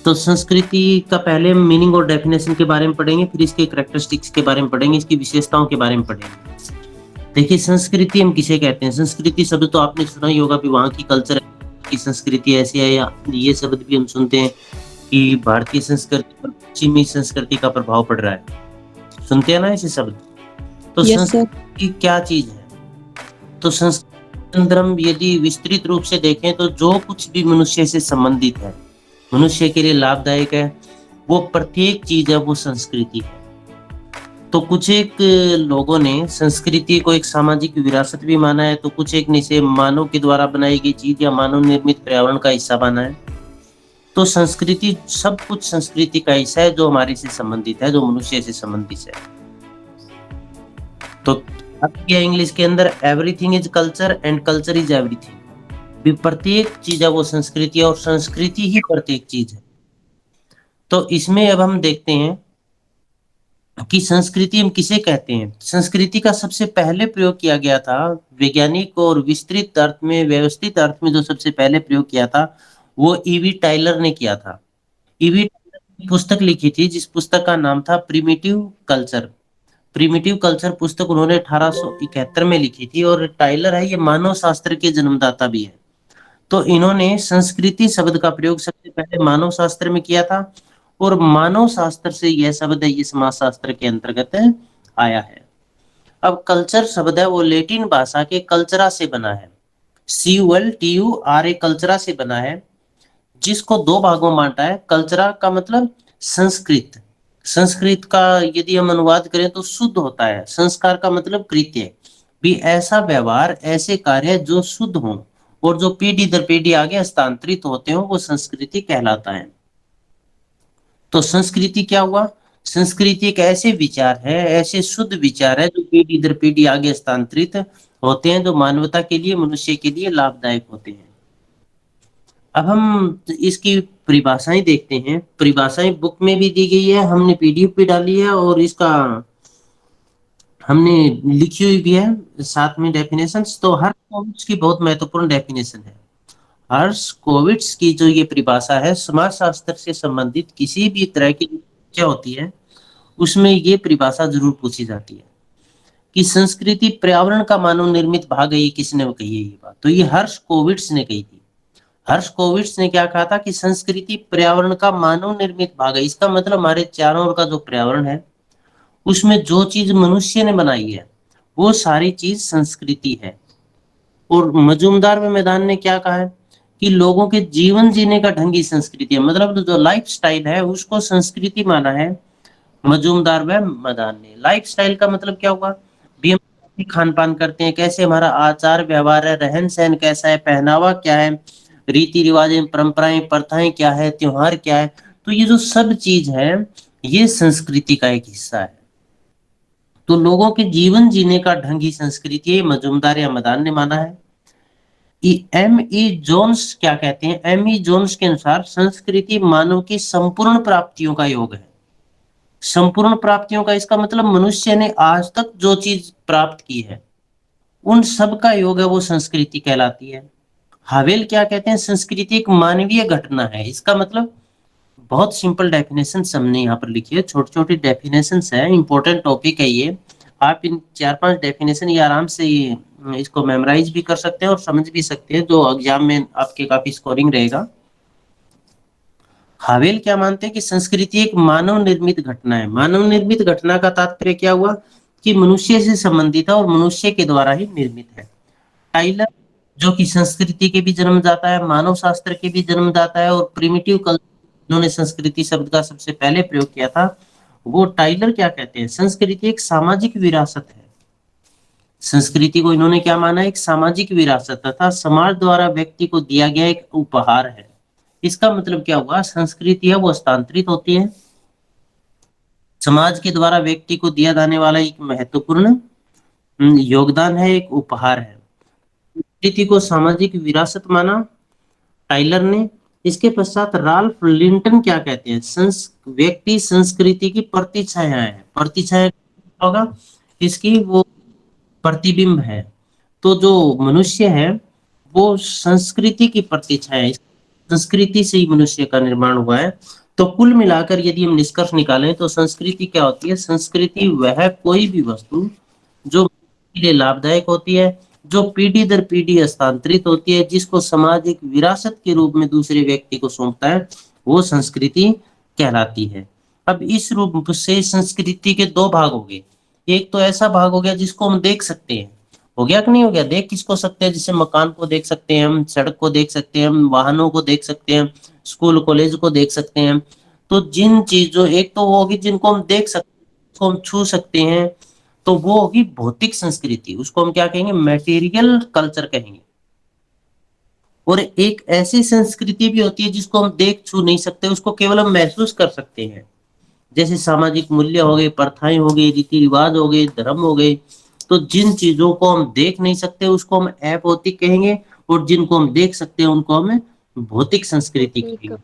तो संस्कृति का पहले मीनिंग और डेफिनेशन के बारे में पढ़ेंगे, फिर इसके कैरेक्टरिस्टिक्स के बारे में पढ़ेंगे, इसकी विशेषताओं के बारे में पढ़ेंगे। देखिए संस्कृति हम किसे कहते हैं? संस्कृति शब्द तो आपने सुना ही होगा कि वहाँ की कल्चर की संस्कृति ऐसी है, या ये शब्द भी हम सुनते हैं कि भारतीय संस्कृति पर पश्चिमी संस्कृति का प्रभाव पड़ रहा है। सुनते हैं ना ऐसे शब्द? तो यस सर। संस्कृति क्या चीज़ है? तो संस्कृति के अंदर हम यदि विस्तृत रूप से देखें तो जो कुछ भी मनुष्य से संबंधित है, मनुष्य के लिए लाभदायक है, वो प्रत्येक चीज़ है, वो संस्कृति है। तो कुछ एक लोगों ने संस्कृति को एक सामाजिक विरासत भी माना है, तो कुछ एक ने इसे मानव के द्वारा बनाई गई चीज़ या मानव निर्मित पर्यावरण का हिस्सा माना है। तो संस्कृति सब कुछ संस्कृति का हिस्सा है जो हमारे से संबंधित है, जो मनुष्य से संबंधित है। तो अब क्या इंग्लिश के अंदर everything is culture and culture is everything. भी प्रत्येक चीज है वो संस्कृति है और संस्कृति ही प्रत्येक चीज है। तो इसमें अब हम देखते हैं कि संस्कृति हम किसे कहते हैं। संस्कृति का सबसे पहले प्रयोग किया गया था वैज्ञानिक और विस्तृत अर्थ में, व्यवस्थित अर्थ में जो सबसे पहले प्रयोग किया था वो ईवी टाइलर ने किया था। ईवी टाइलर ने पुस्तक लिखी थी जिस पुस्तक का नाम था प्रिमिटिव कल्चर। प्रिमिटिव कल्चर पुस्तक उन्होंने 1871 में लिखी थी और टाइलर है ये मानव शास्त्र के जन्मदाता भी है। तो इन्होंने संस्कृति शब्द का प्रयोग सबसे पहले मानव शास्त्र में किया था और मानव शास्त्र से यह शब्द है ये समाज शास्त्र के अंतर्गत आया है। अब कल्चर शब्द है वो लैटिन भाषा के कल्चरा से बना है। CULTURA कल्चरा से बना है, जिसको दो भागों में बांटा है। कल्चरा का मतलब संस्कृत, संस्कृत का यदि हम अनुवाद करें तो शुद्ध होता है। संस्कार का मतलब कृत्य, भी ऐसा व्यवहार, ऐसे कार्य जो शुद्ध हों और जो पीढ़ी दर पीढ़ी आगे हस्तांतरित होते हो वो संस्कृति कहलाता है। तो संस्कृति क्या हुआ? संस्कृति एक ऐसे विचार है, ऐसे शुद्ध विचार है जो पीढ़ी दर पीढ़ी आगे हस्तांतरित होते हैं, जो मानवता के लिए, मनुष्य के लिए लाभदायक होते हैं। अब हम इसकी परिभाषाएं देखते हैं। परिभाषाएं बुक में भी दी गई है, हमने PDF भी डाली है और इसका हमने लिखी हुई भी है साथ में डेफिनेशंस। तो हर कोविड्स की बहुत महत्वपूर्ण डेफिनेशन है। हर्ष कोविड्स की जो ये परिभाषा है समाज शास्त्र से संबंधित किसी भी तरह की क्या होती है उसमें ये परिभाषा जरूर पूछी जाती है कि संस्कृति पर्यावरण का मानव निर्मित भाग है। ये किसने कही है ये बात? तो ये हर्ष कोविड्स ने कही थी। हर्ष कोविड्स ने क्या कहा था कि संस्कृति पर्यावरण का मानव निर्मित भाग है। इसका मतलब हमारे चारों ओर का जो पर्यावरण है उसमें जो चीज मनुष्य ने बनाई है वो सारी चीज संस्कृति है। और मजूमदार में मैदान ने क्या कहा है कि लोगों के जीवन जीने का ढंग ही संस्कृति है। मतलब जो लाइफ स्टाइल है उसको संस्कृति माना है मजूमदार व मैदान ने। लाइफ स्टाइल का मतलब क्या हुआ? भी हम खान पान करते हैं, कैसे हमारा आचार व्यवहार है, रहन सहन कैसा है, पहनावा क्या है, रीति रिवाज, परंपराएं, प्रथाएं क्या है, त्योहार क्या है। तो ये जो सब चीज है ये संस्कृति का एक हिस्सा है। तो लोगों के जीवन जीने का ढंग ही संस्कृति है, मजूमदार या मैदान ने माना है। M.E. जोन्स क्या कहते हैं? M.E. जोन्स के अनुसार संस्कृति मानव की संपूर्ण प्राप्तियों का योग है। संपूर्ण प्राप्तियों का इसका मतलब मनुष्य ने आज तक जो चीज प्राप्त की है उन सब का योग है, वो संस्कृति कहलाती है। हावेल क्या कहते हैं? संस्कृति एक मानवीय घटना है। इसका मतलब बहुत सिंपल डेफिनेशन हमने यहाँ पर लिखी है, छोटी छोटी डेफिनेशन है, इंपॉर्टेंट टॉपिक है ये। आप इन 4-5 डेफिनेशन ये आराम से ये इसको मेमोराइज भी कर सकते हैं और समझ भी सकते हैं, जो एग्जाम में आपके काफी स्कोरिंग रहेगा। हावेल क्या मानते हैं कि संस्कृति एक मानव निर्मित घटना है। मानव निर्मित घटना का तात्पर्य क्या हुआ कि मनुष्य से संबंधित है और मनुष्य के द्वारा ही निर्मित है। टाइलर जो कि संस्कृति के भी जन्मदाता है, मानव शास्त्र के भी जन्मदाता है और प्रिमिटिव कल्चर उन्होंने संस्कृति शब्द का सबसे पहले प्रयोग किया था, वो टाइलर क्या कहते हैं? संस्कृति एक सामाजिक विरासत है। संस्कृति को इन्होंने क्या माना? एक सामाजिक विरासत तथा समाज द्वारा व्यक्ति को दिया गया एक उपहार है। इसका मतलब क्या हुआ? संस्कृति है वो हस्तांतरित होती है, समाज के द्वारा व्यक्ति को दिया जाने वाला एक महत्वपूर्ण योगदान है, एक उपहार है। संस्कृति को सामाजिक विरासत माना टाइलर ने। इसके पश्चात राल्फ लिंटन क्या कहते हैं? व्यक्ति संस्कृति की प्रतिछाया है। प्रतिछाया होगा इसकी वो प्रतिबिंब है। तो जो मनुष्य है वो संस्कृति की प्रतिछाया है। संस्कृति से ही मनुष्य का निर्माण हुआ है। तो कुल मिलाकर यदि हम निष्कर्ष निकालें तो संस्कृति क्या होती है? संस्कृति वह कोई भी वस्तु जो के लिए लाभदायक होती है, जो पीढ़ी दर पीढ़ी हस्तांतरित होती है, जिसको समाज एक विरासत के रूप में दूसरे व्यक्ति को सौंपता है, वो संस्कृति कहलाती है। अब इस रूप से संस्कृति के दो भाग हो गए। एक तो ऐसा भाग हो गया जिसको हम देख सकते हैं, हो गया कि नहीं हो गया? देख किसको सकते हैं? जैसे मकान को देख सकते हैं हम, सड़क को देख सकते हैं हम, वाहनों को देख सकते हैं, स्कूल कॉलेज को देख सकते हैं। तो जिन चीजों, एक तो वो होगी जिनको हम देख सकते हैं, उसको हम छू सकते हैं, तो वो होगी भौतिक संस्कृति, उसको हम क्या कहेंगे? मटेरियल कल्चर कहेंगे। और एक ऐसी संस्कृति भी होती है जिसको हम देख छू नहीं सकते, उसको केवल हम महसूस कर सकते हैं। जैसे सामाजिक मूल्य हो गए, प्रथाएं हो गई, रीति रिवाज हो गए, धर्म हो गए। तो जिन चीजों को हम देख नहीं सकते उसको हम अभौतिक कहेंगे, और जिनको हम देख सकते हैं उनको हम भौतिक संस्कृति ठीक। कहेंगे।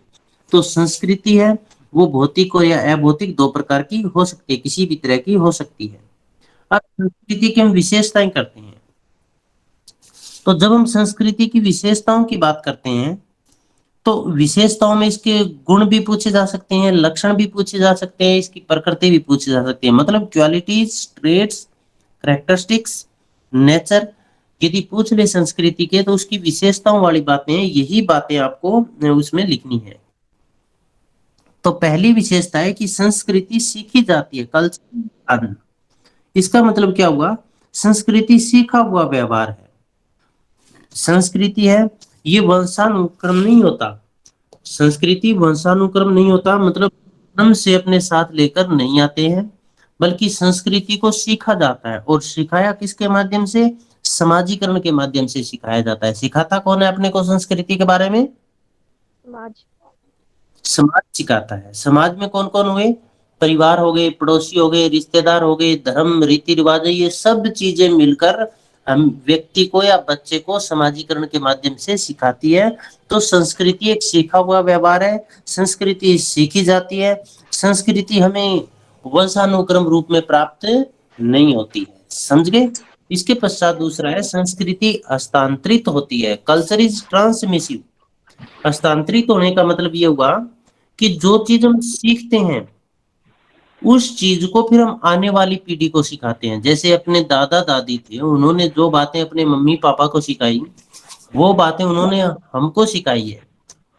तो संस्कृति है वो भौतिक और या अभौतिक दो प्रकार की हो सकती है, किसी भी तरह की हो सकती है। अब संस्कृति की हम विशेषताएं करते हैं। तो जब हम संस्कृति की विशेषताओं की बात करते हैं तो विशेषताओं में इसके गुण भी पूछे जा सकते हैं, लक्षण भी पूछे जा सकते हैं, इसकी प्रकृति भी पूछी जा सकती है। मतलब क्वालिटीज, ट्रेड्स, कैरेक्टरिस्टिक्स, नेचर यदि पूछ ले संस्कृति के, तो उसकी विशेषताओं वाली बातें, यही बातें आपको उसमें लिखनी है। तो पहली विशेषता है कि संस्कृति सीखी जाती है, कल्चर। इसका मतलब क्या हुआ? संस्कृति सीखा हुआ व्यवहार है। संस्कृति है ये वंशानुक्रम नहीं होता। संस्कृति वंशानुक्रम नहीं होता, मतलब जन्म से अपने साथ लेकर नहीं आते हैं, बल्कि संस्कृति को सीखा जाता है। और सिखाया किसके माध्यम से? समाजीकरण के माध्यम से सिखाया जाता है। सिखाता कौन है अपने को संस्कृति के बारे में? समाज। समाज सिखाता है। समाज में कौन कौन हुए? परिवार हो गए, पड़ोसी हो गए, रिश्तेदार हो गए, धर्म, रीति रिवाज, ये सब चीजें मिलकर हम व्यक्ति को या बच्चे को समाजीकरण के माध्यम से सिखाती है। तो संस्कृति एक सीखा हुआ व्यवहार है, संस्कृति सीखी जाती है, संस्कृति हमें वंशानुक्रम रूप में प्राप्त नहीं होती है। समझ गए? इसके पश्चात दूसरा है संस्कृति हस्तांतरित होती है, कल्चर इज ट्रांसमिसिव। हस्तांतरित होने का मतलब ये हुआ कि जो चीज हम सीखते हैं उस चीज को फिर हम आने वाली पीढ़ी को सिखाते हैं। जैसे अपने दादा दादी थे, उन्होंने जो बातें अपने मम्मी पापा को सिखाई, वो बातें उन्होंने हमको सिखाई है,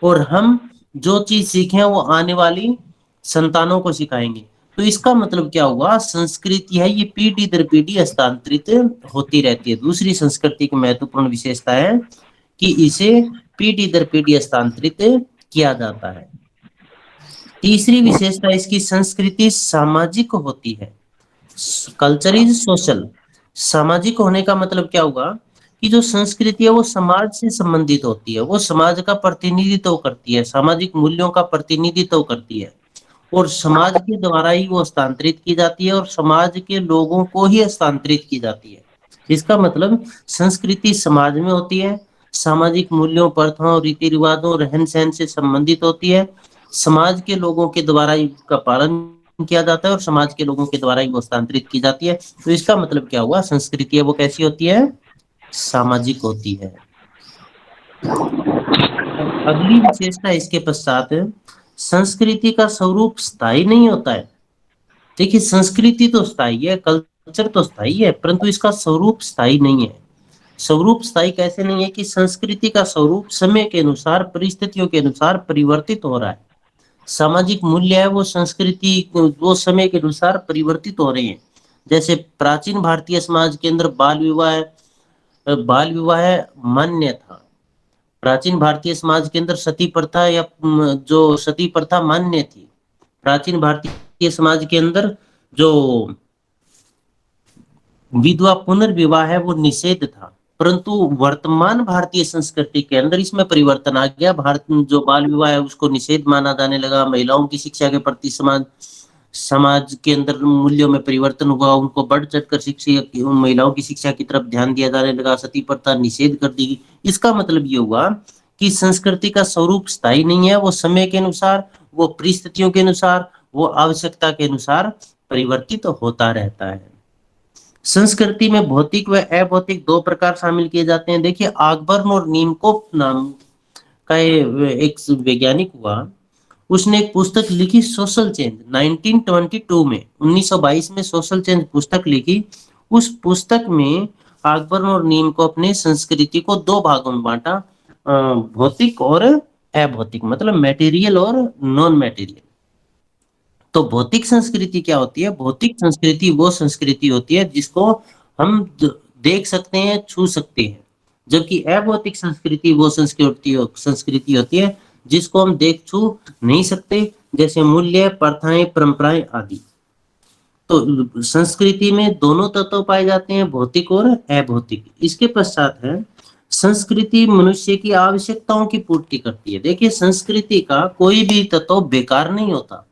और हम जो चीज सीखे हैं वो आने वाली संतानों को सिखाएंगे। तो इसका मतलब क्या हुआ? संस्कृति है ये पीढ़ी दर पीढ़ी हस्तांतरित होती रहती है। दूसरी संस्कृति की महत्वपूर्ण विशेषता है कि इसे पीढ़ी दर पीढ़ी हस्तांतरित किया जाता है। तीसरी विशेषता इसकी संस्कृति सामाजिक होती है। Culture is social. सामाजिक होने का मतलब क्या हुआ कि जो संस्कृति है वो समाज से संबंधित होती है, वो समाज का प्रतिनिधित्व करती है, सामाजिक मूल्यों का प्रतिनिधित्व करती है, और समाज के द्वारा ही वो हस्तांतरित की जाती है, और समाज के लोगों को ही हस्तांतरित की जाती है। इसका मतलब संस्कृति समाज में होती है, सामाजिक मूल्यों, प्रथाओं, रीति रिवाजों, रहन सहन से संबंधित होती है, समाज के लोगों के द्वारा ही का पालन किया जाता है, और समाज के लोगों के द्वारा ही वो हस्तांतरित की जाती है। तो इसका मतलब क्या हुआ? संस्कृति है वो कैसी होती है? सामाजिक होती है। अब अगली विशेषता इसके पश्चात, संस्कृति का स्वरूप स्थायी नहीं होता है। देखिए संस्कृति तो स्थायी है, कल्चर तो स्थायी है, परंतु इसका स्वरूप स्थायी नहीं है। स्वरूप स्थायी कैसे नहीं है? कि संस्कृति का स्वरूप समय के अनुसार, परिस्थितियों के अनुसार परिवर्तित हो रहा है। सामाजिक मूल्य है वो संस्कृति वो समय के अनुसार परिवर्तित हो रहे हैं। जैसे प्राचीन भारतीय समाज के अंदर बाल विवाह मान्य था। प्राचीन भारतीय समाज के अंदर सती प्रथा या जो सती प्रथा मान्य थी। प्राचीन भारतीय समाज के अंदर जो विधवा पुनर्विवाह है वो निषेध था। परंतु वर्तमान भारतीय संस्कृति के अंदर इसमें परिवर्तन आ गया। भारत में जो बाल विवाह है उसको निषेध माना जाने लगा। महिलाओं की शिक्षा के प्रति समाज के अंदर मूल्यों में परिवर्तन हुआ, उनको बढ़ चढ़कर शिक्षा, महिलाओं की शिक्षा की तरफ ध्यान दिया जाने लगा, सती प्रथा निषेध कर दी गई। इसका मतलब ये हुआ कि संस्कृति का स्वरूप स्थायी नहीं है, वो समय के अनुसार, वो परिस्थितियों के अनुसार, वो आवश्यकता के अनुसार परिवर्तित होता रहता है। संस्कृति में भौतिक व अभौतिक दो प्रकार शामिल किए जाते हैं। देखिए आगबर्न और नीमकोप नाम का एक वैज्ञानिक हुआ, उसने एक पुस्तक लिखी सोशल चेंज 1922 में, 1922 में सोशल चेंज पुस्तक लिखी। उस पुस्तक में अकबर और नीम को अपने संस्कृति को दो भागों में बांटा, भौतिक और अभौतिक, मतलब मटेरियल और नॉन मटेरियल। तो भौतिक संस्कृति क्या होती है? भौतिक संस्कृति वो संस्कृति होती है जिसको हम देख सकते हैं, छू सकते हैं, जबकि अभौतिक संस्कृति वो संस्कृति होती है जिसको हम देख छू नहीं सकते, जैसे मूल्य, प्रथाएं, परंपराएं आदि। तो संस्कृति में दोनों तत्व पाए जाते हैं, भौतिक और अभौतिक। इसके पश्चात है संस्कृति मनुष्य की आवश्यकताओं की पूर्ति करती है। देखिए, संस्कृति का कोई भी तत्व बेकार नहीं होता।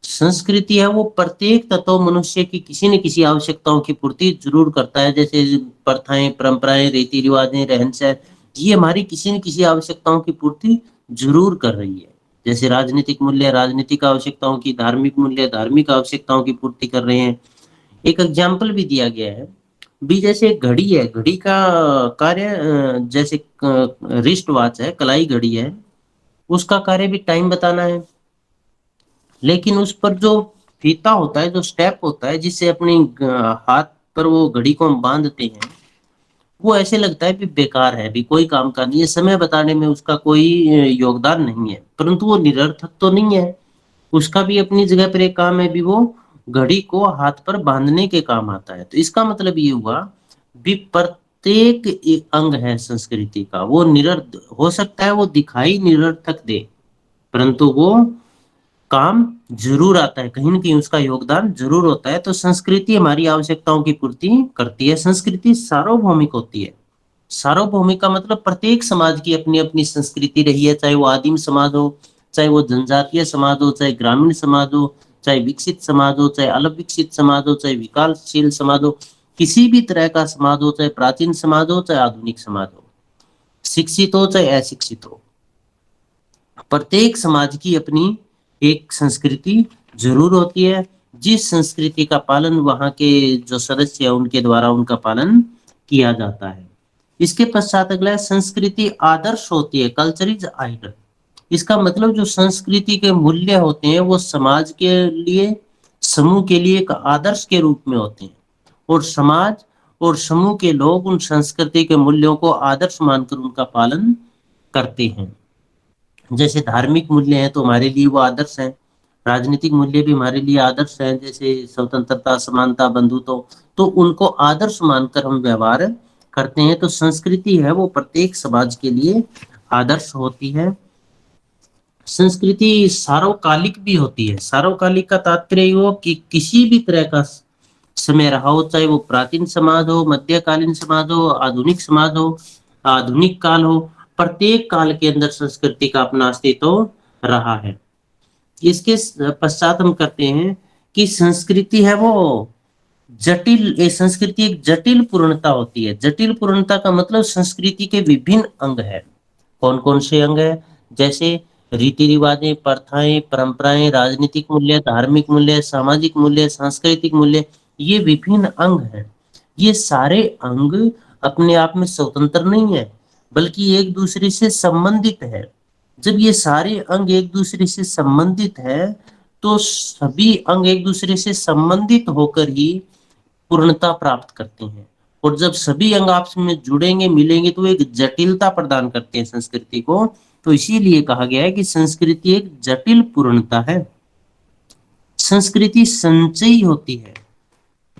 संस्कृति है वो प्रत्येक तत्व मनुष्य की किसी न किसी आवश्यकताओं की पूर्ति जरूर करता है। जैसे प्रथाएं, परंपराएं, रीति रिवाजें, रहन सहन, ये हमारी किसी न किसी आवश्यकताओं की पूर्ति जरूर कर रही है। जैसे राजनीतिक मूल्य राजनीतिक आवश्यकताओं की, धार्मिक मूल्य धार्मिक आवश्यकताओं की पूर्ति कर रहे हैं। एक एग्जाम्पल भी दिया गया है भी, जैसे एक घड़ी है, घड़ी का कार्य जैसे रिस्ट वॉच है, कलाई घड़ी है, उसका कार्य भी टाइम बताना है। लेकिन उस पर जो फीता होता है, जो स्टेप होता है, जिससे अपनी हाथ पर वो घड़ी को हम बांधते हैं, वो ऐसे लगता है भी बेकार है, भी कोई काम का नहीं है, समय बताने में उसका कोई योगदान नहीं है। परंतु वो निरर्थक तो नहीं है, उसका भी अपनी जगह पर एक काम है भी, वो घड़ी को हाथ पर बांधने के काम आता है। तो इसका मतलब ये हुआ भी प्रत्येक अंग है संस्कृति का, वो निरर्थ हो सकता है, वो दिखाई निरर्थक दे, परंतु वो काम जरूर आता है, कहीं ना कहीं उसका योगदान जरूर होता है। तो संस्कृति हमारी आवश्यकताओं की पूर्ति करती है। संस्कृति सार्वभौमिक होती है। सार्वभौमिक का मतलब प्रत्येक समाज की अपनी अपनी संस्कृति रही है, चाहे वो आदिम समाज हो, चाहे वो जनजातीय समाज हो, चाहे ग्रामीण समाज हो, चाहे विकसित समाज हो, चाहे अलग विकसित समाज हो, चाहे विकासशील समाज हो, किसी भी तरह का समाज हो, चाहे प्राचीन समाज हो, चाहे आधुनिक समाज हो, शिक्षित हो चाहे अशिक्षित हो, प्रत्येक समाज की अपनी एक संस्कृति जरूर होती है, जिस संस्कृति का पालन वहां के जो सदस्य है उनके द्वारा उनका पालन किया जाता है। इसके पश्चात अगला है संस्कृति आदर्श होती है, कल्चर इज आइडल। इसका मतलब जो संस्कृति के मूल्य होते हैं वो समाज के लिए, समूह के लिए एक आदर्श के रूप में होते हैं, और समाज और समूह के लोग उन संस्कृति के मूल्यों को आदर्श मानकर उनका पालन करते हैं। जैसे धार्मिक मूल्य हैं तो हमारे लिए वो आदर्श हैं, राजनीतिक मूल्य भी हमारे लिए आदर्श हैं, जैसे स्वतंत्रता, समानता, बंधुत्व, तो उनको आदर्श मानकर हम व्यवहार करते हैं। तो संस्कृति है वो प्रत्येक समाज के लिए आदर्श होती है। संस्कृति सार्वकालिक भी होती है। सार्वकालिक का तात्पर्य हो कि किसी भी तरह का समय रहा हो, चाहे वो प्राचीन समाज हो, मध्यकालीन समाज हो, आधुनिक समाज हो, आधुनिक काल हो, प्रत्येक काल के अंदर संस्कृति का अपना अस्तित्व रहा है। इसके पश्चात हम करते हैं कि संस्कृति है वो जटिल, संस्कृति एक जटिल पूर्णता होती है। जटिल पूर्णता का मतलब संस्कृति के विभिन्न अंग है। कौन कौन से अंग है? जैसे रीति रिवाजें, प्रथाएं, परंपराएं, राजनीतिक मूल्य, धार्मिक मूल्य, सामाजिक मूल्य, सांस्कृतिक मूल्य, ये विभिन्न अंग हैं। ये सारे अंग अपने आप में स्वतंत्र नहीं है, बल्कि एक दूसरे से संबंधित है। जब ये सारे अंग एक दूसरे से संबंधित है, तो सभी अंग एक दूसरे से संबंधित होकर ही पूर्णता प्राप्त करते हैं। और जब सभी अंग आपस में जुड़ेंगे, मिलेंगे, तो एक जटिलता प्रदान करते हैं संस्कृति को। तो इसीलिए कहा गया है कि संस्कृति एक जटिल पूर्णता है। संस्कृति संचयी होती है,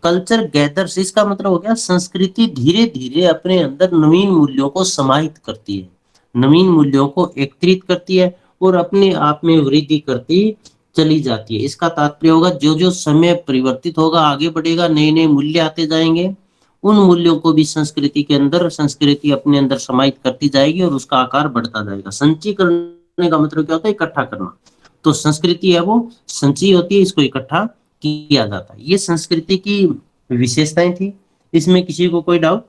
कल्चर गैदर्स। इसका मतलब हो गया संस्कृति धीरे धीरे अपने अंदर नवीन मूल्यों को समाहित करती है, नवीन मूल्यों को एकत्रित करती है और अपने आप में वृद्धि करती चली जाती है। इसका तात्पर्य होगा जो जो समय परिवर्तित होगा, आगे बढ़ेगा, नए नए मूल्य आते जाएंगे, उन मूल्यों को भी संस्कृति के अंदर, संस्कृति अपने अंदर समाहित करती जाएगी और उसका आकार बढ़ता जाएगा। संचय करने का मतलब क्या होता है? इकट्ठा करना। तो संस्कृति है वो संचयी होती है, इसको इकट्ठा किया जाता है। ये संस्कृति की विशेषताएं थी। इसमें किसी को कोई डाउट?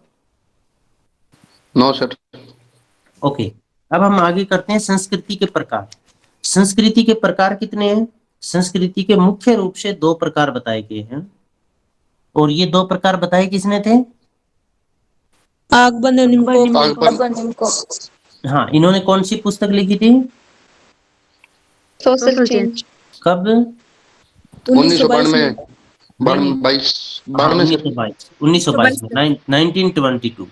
No sir. ओके, अब हम आगे करते हैं संस्कृति के प्रकार। संस्कृति के प्रकार कितने हैं? संस्कृति के मुख्य रूप से दो प्रकार बताए गए हैं, और ये दो प्रकार बताए किसने थे? आगबन निम्को। हाँ, इन्होंने कौन सी पुस्तक लिखी थी? सोशल चेंज कब? 1992 नहीं, 22 हाँ 92 सर। 1922 में 1922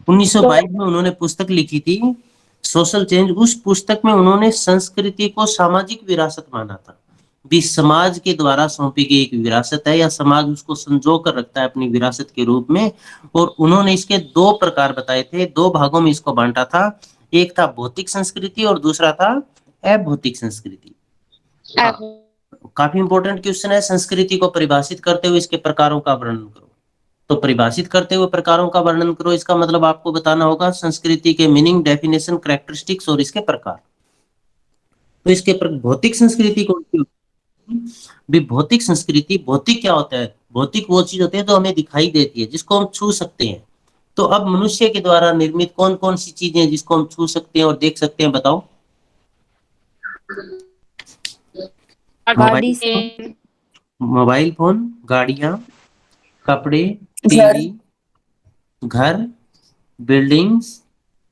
1922 में उन्होंने पुस्तक लिखी थी सोशल चेंज। उस पुस्तक में उन्होंने संस्कृति को सामाजिक विरासत माना था, भी समाज के द्वारा सौंपी गई एक विरासत है, या समाज उसको संजो कर रखता है अपनी विरासत के रूप में। और उन्होंने इसके दो प्रकार बताए थे, दो भागों में इसको बांटा था। एक था भौतिक संस्कृति और दूसरा था अभौतिक संस्कृति। हाँ, काफी इंपॉर्टेंट क्वेश्चन है। संस्कृति को परिभाषित करते हुए इसके प्रकारों का वर्णन करो। तो परिभाषित करते हुए प्रकारों का वर्णन करो, इसका मतलब आपको बताना होगा संस्कृति के मीनिंग, डेफिनेशन, कैरेक्टरिस्टिक्स और इसके प्रकार। तो इसके भौतिक संस्कृति कौन सी होती है? भी भौतिक संस्कृति, भौतिक क्या होता है? भौतिक वो चीज होती है जो हमें दिखाई देती है, जिसको हम छू सकते हैं। तो अब मनुष्य के द्वारा निर्मित कौन कौन सी चीजें हैं जिसको हम छू सकते हैं और देख सकते हैं, बताओ। मोबाइल फोन, गाड़ियां, कपड़े, टीवी, घर, बिल्डिंग्स,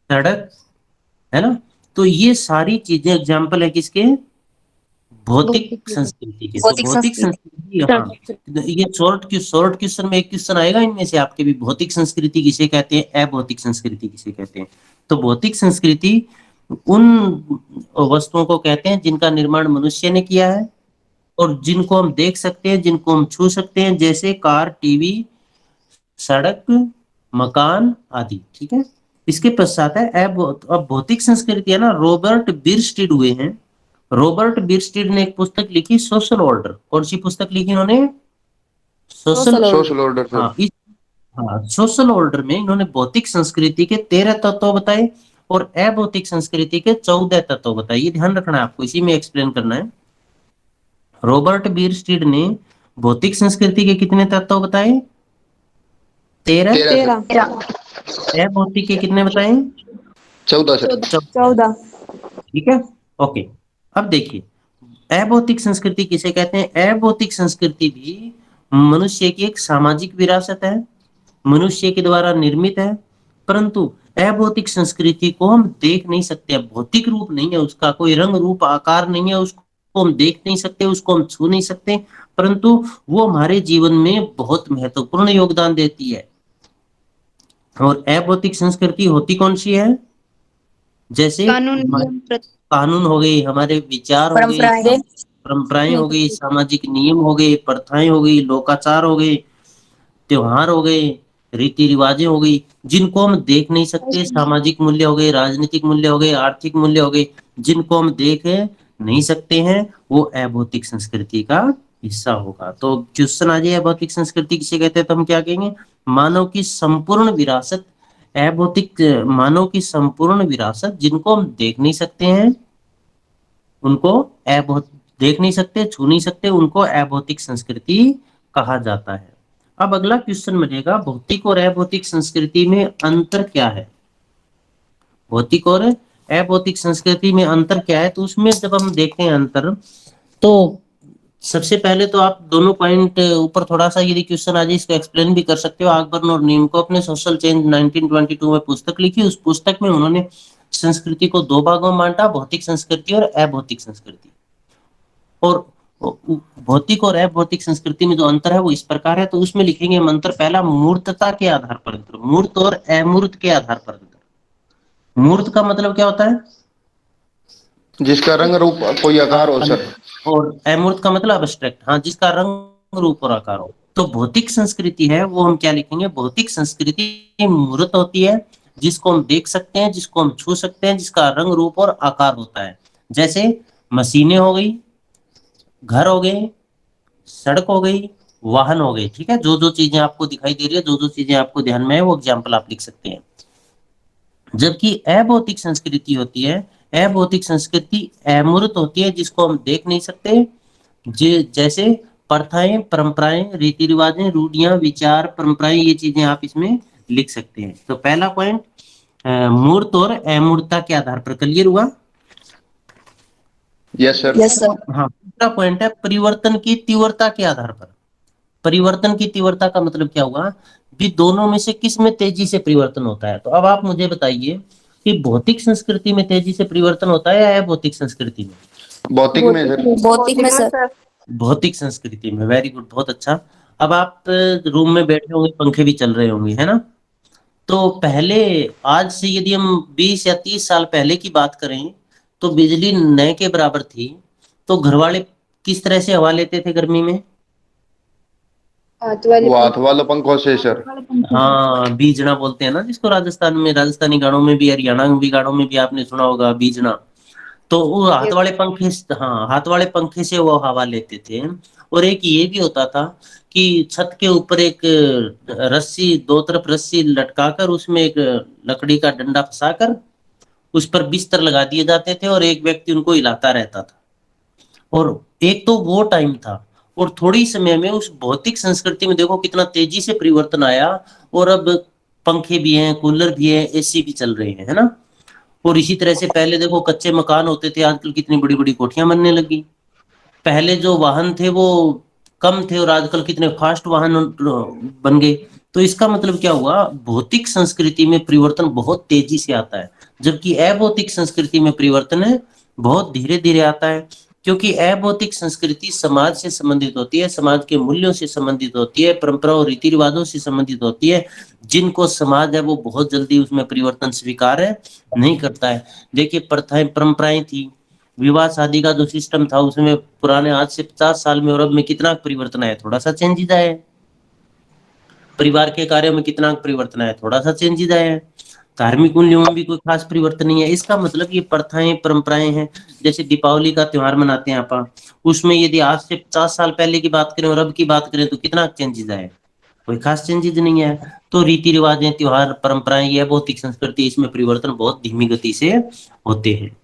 सड़क, है ना। तो ये सारी चीजें एग्जाम्पल है किसके? भौतिक संस्कृति के। तो भौतिक संस्कृति, हाँ, ये शॉर्ट क्वेश्चन में एक क्वेश्चन आएगा इनमें से आपके भी, भौतिक संस्कृति किसे कहते हैं, अभौतिक संस्कृति किसे कहते हैं। तो भौतिक संस्कृति उन वस्तुओं को कहते हैं जिनका निर्माण मनुष्य ने किया है और जिनको हम देख सकते हैं, जिनको हम छू सकते हैं, जैसे कार, टीवी, सड़क, मकान आदि। ठीक है। इसके पश्चात है अब भौतिक संस्कृति है ना, रॉबर्ट बिरस्टीड हुए हैं। रॉबर्ट बिरस्टीड ने एक पुस्तक लिखी सोशल ऑर्डर। कौन सी पुस्तक लिखी इन्होंने? Social order sir. हाँ, हाँ, सोशल ऑर्डर में इन्होंने भौतिक संस्कृति के 13 तत्व बताए और अभौतिक संस्कृति के 14 तत्व बताए। ये ध्यान रखना है आपको, इसी में एक्सप्लेन करना है। रॉबर्ट बिरस्टीड ने भौतिक संस्कृति के कितने तत्व बताए? 13। अभौतिक के कितने बताए? 14 सर। 14। ठीक है, ओके। अब देखिए अभौतिक संस्कृति किसे कहते हैं। अभौतिक संस्कृति भी मनुष्य की एक सामाजिक विरासत है, मनुष्य के द्वारा निर्मित है, परंतु अभौतिक संस्कृति को हम देख नहीं सकते। भौतिक रूप नहीं है उसका, कोई रंग रूप आकार नहीं है, उसको हम देख नहीं सकते, उसको हम छू नहीं सकते, परंतु वो हमारे जीवन में बहुत महत्वपूर्ण योगदान देती है। और अभौतिक संस्कृति होती कौन सी है? जैसे कानून हो गई, हमारे विचार हो गए, परंपराएं हो गई, सामाजिक नियम हो गए, प्रथाएं हो गई, लोकाचार हो गए, त्योहार हो गए, रीति रिवाजें हो गई, जिनको हम देख नहीं सकते। सामाजिक मूल्य हो गए, राजनीतिक मूल्य हो गए, आर्थिक मूल्य हो गए, जिनको हम देख नहीं सकते हैं, वो अभौतिक संस्कृति का हिस्सा होगा। तो क्वेश्चन आ जाए अभौतिक संस्कृति किसे कहते हैं, तो हम क्या कहेंगे? मानव की संपूर्ण विरासत, अभौतिक मानव की संपूर्ण विरासत, जिनको हम देख नहीं सकते हैं, उनको देख नहीं सकते, छू नहीं सकते, उनको अभौतिक संस्कृति कहा जाता है। अब अगला क्वेश्चन बनेगा, भौतिक और अभौतिक संस्कृति में अंतर क्या है? भौतिक और अभौतिक संस्कृति में अंतर क्या है? तो उसमें जब हम देखते हैं अंतर, तो सबसे पहले तो आप दोनों पॉइंट ऊपर थोड़ा सा यदि क्वेश्चन आ जाए इसको एक्सप्लेन भी कर सकते हो। अकबर और नीम को अपने सोशल चेंज 1922 में पुस्तक लिखी। उस पुस्तक में उन्होंने संस्कृति को दो भागों में बांटा, भौतिक संस्कृति और अभौतिक संस्कृति। और भौतिक और अभौतिक संस्कृति में जो अंतर है वो इस प्रकार है। तो उसमें लिखेंगे हम अंतर, पहला मूर्तता के आधार पर अंतर, मूर्त और अमूर्त के आधार पर अंतर। मूर्त का मतलब क्या होता है? जिसका रंग रूप कोई आकार हो सर। और अमूर्त का मतलब अब्स्ट्रैक्ट, हाँ, जिसका रंग रूप और आकार हो। तो भौतिक संस्कृति है वो हम क्या लिखेंगे? भौतिक संस्कृति मूर्त होती है, जिसको हम देख सकते हैं, जिसको हम छू सकते हैं, जिसका रंग रूप और आकार होता है। जैसे मशीनें हो गई, घर हो गए, सड़क हो गई, वाहन हो गए। ठीक है, जो जो चीजें आपको दिखाई दे रही है, जो जो चीजें आपको ध्यान में है, वो एग्जाम्पल आप लिख सकते हैं। जबकि अभौतिक संस्कृति होती है, अभौतिक संस्कृति अमूर्त होती है, जिसको हम देख नहीं सकते। जैसे प्रथाएं, परंपराएं, रीति रिवाजें, रूढ़ियां, विचार, परंपराएं, ये चीजें आप इसमें लिख सकते हैं। तो पहला पॉइंट मूर्त और अमूर्तता के आधार पर क्लियर हुआ? Yes sir. हाँ, दूसरा पॉइंट है परिवर्तन की तीव्रता के आधार पर। परिवर्तन की तीव्रता का मतलब क्या हुआ? भी दोनों में से किस में तेजी से परिवर्तन होता है। तो अब आप मुझे बताइए कि भौतिक संस्कृति में तेजी से परिवर्तन होता है या अभौतिक संस्कृति में? भौतिक में सर। भौतिक में सर। भौतिक संस्कृति में, वेरी गुड, बहुत अच्छा। अब आप रूम में बैठे होंगे, पंखे भी चल रहे होंगे, है ना? तो पहले, आज से यदि हम 20 या 30 साल पहले की बात करें तो बिजली न के बराबर थी, तो घर वाले किस तरह से हवा लेते थे गर्मी में? वो हाथ वाला पंखों से सर। हाँ, बीजना बोलते हैं ना जिसको, राजस्थान में, राजस्थानी गानों में भी, हरियाणा में भी गानों में भी आपने सुना होगा बीजना। तो वो हाथ वाले पंखे, हाँ, हाथ वाले पंखे से वो हवा लेते थे। और एक ये भी होता था कि छत के ऊपर एक रस्सी, दो तरफ रस्सी लटकाकर उसमें एक लकड़ी का डंडा फंसाकर उस पर बिस्तर लगा दिए जाते थे और एक व्यक्ति उनको हिलाता रहता था। और एक तो वो टाइम था, और थोड़ी समय में उस भौतिक संस्कृति में देखो कितना तेजी से परिवर्तन आया। और अब पंखे भी हैं, कूलर भी है, एसी भी चल रहे हैं, है ना? और इसी तरह से पहले देखो कच्चे मकान होते थे, आजकल कितनी बड़ी बड़ी कोठियां बनने लगी। पहले जो वाहन थे वो कम थे और आजकल कितने फास्ट वाहन बन गए। तो इसका मतलब क्या हुआ, भौतिक संस्कृति में परिवर्तन बहुत तेजी से आता है, जबकि अभौतिक संस्कृति में परिवर्तन है बहुत धीरे धीरे आता है। क्योंकि अभौतिक संस्कृति समाज से संबंधित होती है, समाज के मूल्यों से संबंधित होती है, परंपराओं और रीति रिवाजों से संबंधित होती है, जिनको समाज है वो बहुत जल्दी उसमें परिवर्तन स्वीकार है नहीं करता है। देखिए, प्रथाएं परंपराएं थी, विवाह शादी का जो सिस्टम था उसमें पुराने आज से 50 साल में और अब में कितना परिवर्तन आया, थोड़ा सा चेंजेस आया है। परिवार के कार्यों में कितना परिवर्तन आया, थोड़ा सा चेंजेस आया है। धार्मिक मूल्यों में भी कोई खास परिवर्तन नहीं है। इसका मतलब ये प्रथाएं परंपराएं हैं। जैसे दीपावली का त्योहार मनाते हैं आप, उसमें यदि आज से 50 साल पहले की बात करें और अब की बात करें तो कितना चेंजेस आया, कोई खास चेंजेस नहीं है। तो रीति रिवाजें, त्योहार, परंपराएं, यह भौतिक संस्कृति, इसमें परिवर्तन बहुत धीमी गति से होते हैं।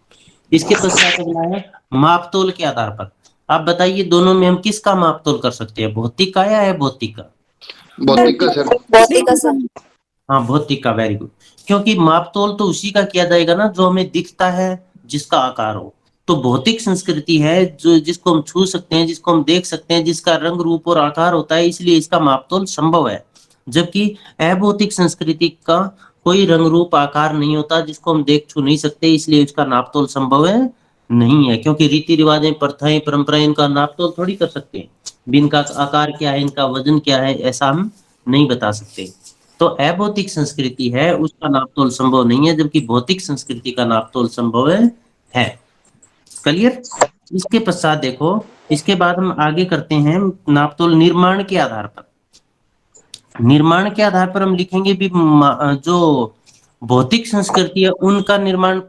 इसके पश्चात अगला है मापतोल के आधार पर। आप बताइए दोनों में हम किसका मापतोल कर सकते हैं, भौतिक का या अभौतिक का? भौतिक का सर। भौतिक का सर। हाँ, भौतिक का, वेरी गुड। क्योंकि मापतोल तो उसी का किया जाएगा ना जो हमें दिखता है, जिसका आकार हो। तो भौतिक संस्कृति है जो, जिसको हम छू सकते हैं, जिसको हम देख सकते हैं, जिसका रंग रूप और आकार होता है, इसलिए इसका मापतोल संभव है। जबकि अभौतिक संस्कृति का कोई रंग रूप आकार नहीं होता, जिसको हम देख छू नहीं सकते, इसलिए इसका नापतोल संभव है नहीं है। क्योंकि रीति रिवाजें, प्रथाएं, परंपराएं, इनका नापतोल थोड़ी कर सकते हैं। भी इनका आकार क्या है, इनका वजन क्या है, ऐसा हम नहीं बता सकते। तो अभौतिक संस्कृति है उसका नापतोल संभव नहीं है, जबकि भौतिक संस्कृति का नापतोल संभव है। क्लियर? इसके पश्चात देखो, इसके बाद हम आगे करते हैं नापतोल निर्माण के आधार पर। निर्माण के आधार पर हम लिखेंगे भी जो भौतिक संस्कृति है उनका निर्माण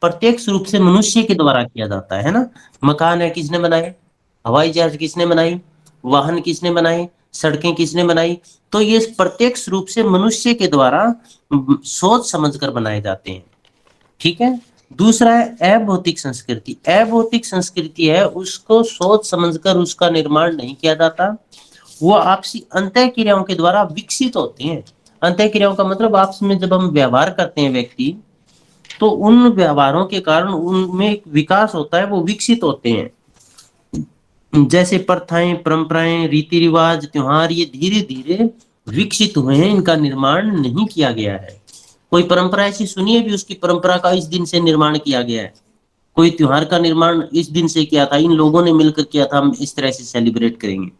प्रत्यक्ष रूप से मनुष्य के द्वारा किया जाता है ना? मकान है किसने बनाए, हवाई जहाज किसने बनाई, वाहन किसने बनाए, सड़कें किसने बनाई? तो ये प्रत्यक्ष रूप से मनुष्य के द्वारा सोच समझकर बनाए जाते हैं। ठीक है। दूसरा है अभौतिक संस्कृति। अभौतिक संस्कृति है उसको सोच समझकर उसका निर्माण नहीं किया जाता, वो आपसी अंतः क्रियाओं के द्वारा विकसित होते हैं। अंतः क्रियाओं का मतलब आपस में जब हम व्यवहार करते हैं व्यक्ति, तो उन व्यवहारों के कारण उनमें एक विकास होता है, वो विकसित होते हैं। जैसे प्रथाएं, परंपराएं, रीति रिवाज, त्योहार, ये धीरे धीरे विकसित हुए हैं, इनका निर्माण नहीं किया गया है। कोई परंपरा ऐसी सुनिए भी उसकी परंपरा का इस दिन से निर्माण किया गया है, कोई त्योहार का निर्माण इस दिन से किया था, इन लोगों ने मिलकर किया था, हम इस तरह से सेलिब्रेट करेंगे।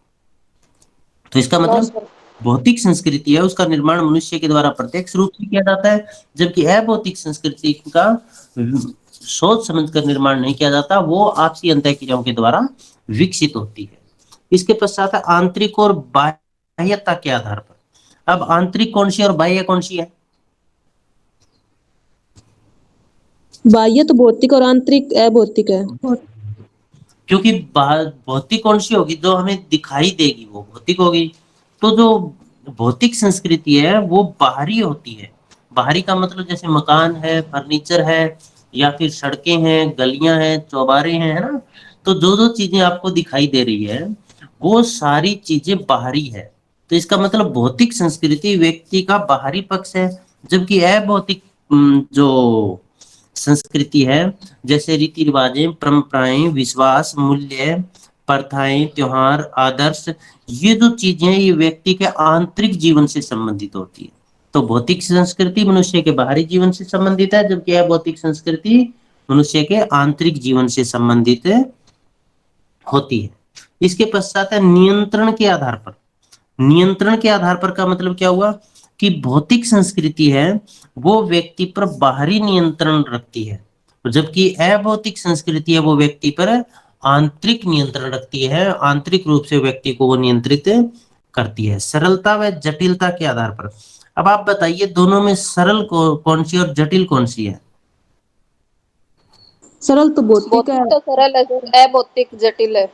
तो इसका मतलब भौतिक संस्कृति है उसका निर्माण मनुष्य के द्वारा प्रत्यक्ष रूप से किया जाता है, जबकि अभौतिक संस्कृति का सोच समझकर निर्माण नहीं किया जाता, वो आपसी अंतः क्रियाओं के द्वारा विकसित होती है। इसके पश्चात आंतरिक और बाह्यता के आधार पर। अब आंतरिक कौन सी और बाह्य कौन सी है? बाह्य तो भौतिक और आंतरिक अभौतिक है। क्योंकि भौतिक कौन सी होगी, जो हमें दिखाई देगी वो भौतिक होगी। तो जो भौतिक संस्कृति है वो बाहरी होती है। बाहरी का मतलब जैसे मकान है, फर्नीचर है, या फिर सड़कें हैं, गलियां हैं, चौबारे हैं, है ना? तो जो जो चीजें आपको दिखाई दे रही है वो सारी चीजें बाहरी है। तो इसका मतलब भौतिक संस्कृति व्यक्ति का बाहरी पक्ष है, जबकि अभौतिक जो संस्कृति है, जैसे रीति रिवाजें, परंपराएं, विश्वास, मूल्य, प्रथाएं, त्योहार, आदर्श, ये जो चीजें ये व्यक्ति के आंतरिक जीवन से संबंधित होती है। तो भौतिक संस्कृति मनुष्य के बाहरी जीवन से संबंधित है, जबकि अभौतिक संस्कृति मनुष्य के आंतरिक जीवन से संबंधित होती है। इसके पश्चात है नियंत्रण के आधार पर। नियंत्रण के आधार पर का मतलब क्या हुआ कि भौतिक संस्कृति है वो व्यक्ति पर बाहरी नियंत्रण रखती है, जबकि अभौतिक संस्कृति है वो व्यक्ति पर आंतरिक नियंत्रण रखती है, आंतरिक रूप से व्यक्ति को वो नियंत्रित करती है। सरलता व जटिलता के आधार पर। अब आप बताइए दोनों में सरल कौन सी और जटिल कौन सी है? सरल तो भौतिक है। भौतिक तो सरल है, अभौतिक जटिल है।